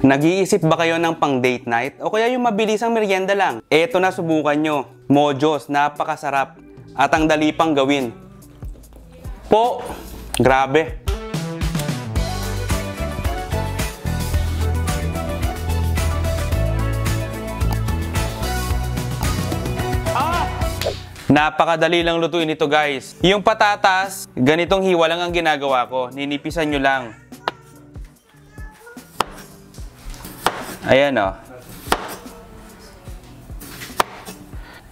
Nag-iisip ba kayo ng pang date night? O kaya yung mabilisang merienda lang? Eto na, subukan nyo. Mojos, napakasarap. At ang dali pang gawin. Po, grabe. Napakadali lang lutuin ito, guys. Yung patatas, ganitong hiwa lang ang ginagawa ko. Ninipisan nyo lang. Ayan o.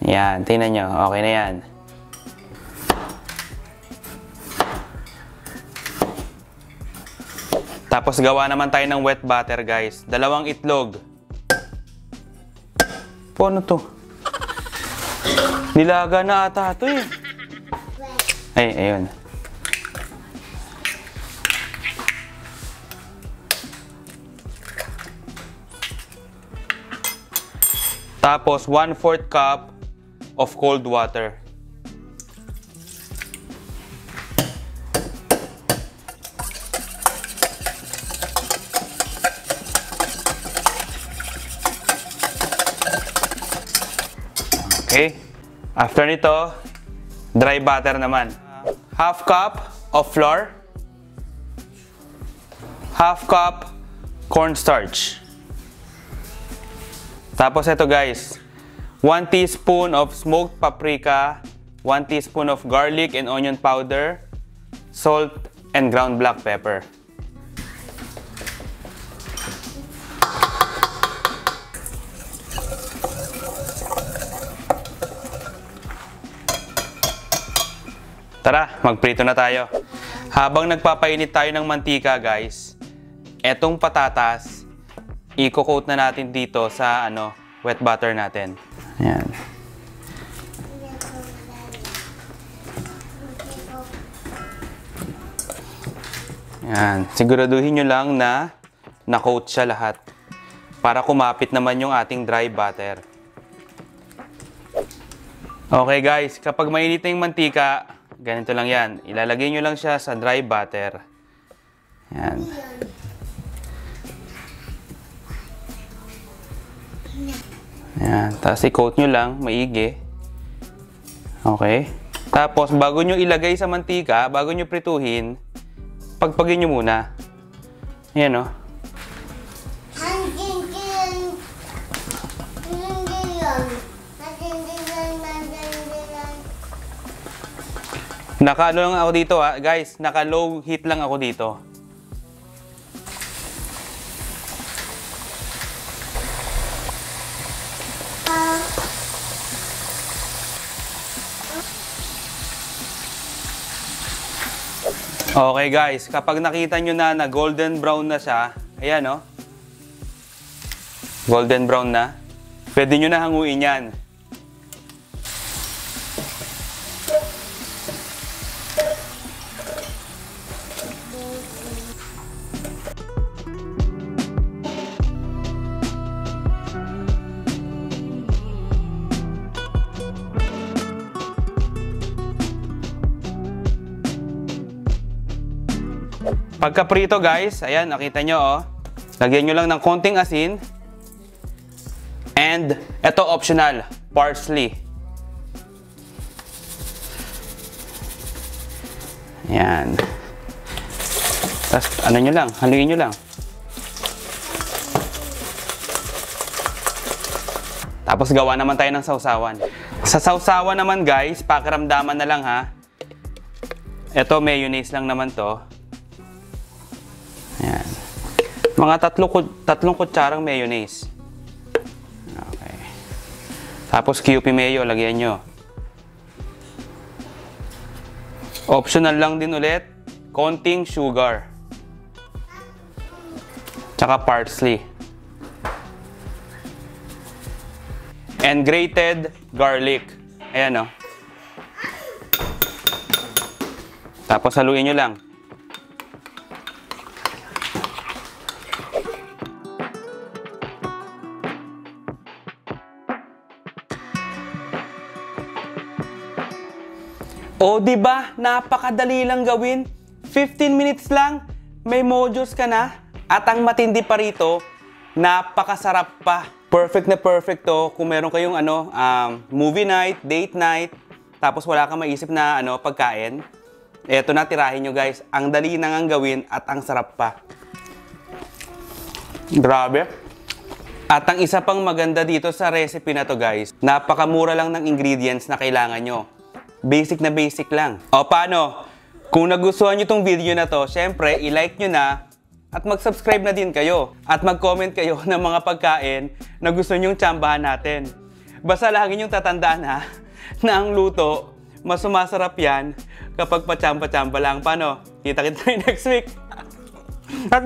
Yan, tingnan nyo. Okay na yan. Tapos gawa naman tayo ng wet butter, guys. 2 itlog. Ano to? Nilaga na ata ito eh. Ay, ayun. Tapos 1/4 cup of cold water. Okay. After nito, dry butter naman. 1/2 cup of flour. 1/2 cup cornstarch. Tapos ito, guys, 1 teaspoon of smoked paprika, 1 teaspoon of garlic and onion powder, salt, and ground black pepper. Tara, magprito na tayo. Habang nagpapainit tayo ng mantika, guys, etong patatas, i-coat na natin dito sa wet butter natin. Ayan. Ayan. Siguraduhin nyo lang na na-coat siya lahat para kumapit naman yung ating dry butter. Okay, guys, kapag mainit na yung mantika, ganito lang yan. Ilalagay nyo lang siya sa dry butter. Ayan. Ayan. Tapos i-coat nyo lang, maigi. Okay. Tapos, bago nyo ilagay sa mantika, bago nyo prituhin, pagpagin nyo muna. Ayan, o. Naka-ano lang ako dito, ha. Guys, naka-low heat lang ako dito. Okay, guys, kapag nakita nyo na golden brown na siya, ayan, o. Golden brown na. Pwede nyo na hanguin yan. Pagka-prito, guys, ayan, nakita nyo, oh. Lagyan nyo lang ng konting asin. And, ito optional, parsley. Ayan. Tapos, ano nyo lang, haluin nyo lang. Tapos, gawa naman tayo ng sausawan. Sa sausawan naman, guys, pakiramdaman na lang, ha. Ito, mayonnaise lang naman to. Ayan. Mga tatlong kutsarang mayonnaise. Okay. Tapos Kewpie mayo, lagyan nyo. Optional lang din ulit, konting sugar. Tsaka parsley. And grated garlic. Ayan, o. Tapos haluin nyo lang. O, diba? Napakadali lang gawin. 15 minutes lang, may mojos ka na. At ang matindi pa rito, napakasarap pa. Perfect na perfect to kung meron kayong movie night, date night, tapos wala kang maisip na pagkain. Eto na, tirahin nyo guys. Ang dali nang ang gawin at ang sarap pa. Grabe. At ang isa pang maganda dito sa recipe na to guys, napakamura lang ng ingredients na kailangan nyo. Basic na basic lang. O paano? Kung nagustuhan nyo tong video na to, syempre, i-like nyo na at mag-subscribe na din kayo. At mag-comment kayo ng mga pagkain na gusto nyong tsambahan natin. Basta lagi nyong tatandaan ha, na ang luto, mas sumasarap yan kapag patsamba-tsamba lang. Paano? Kita-kita tayo next week. At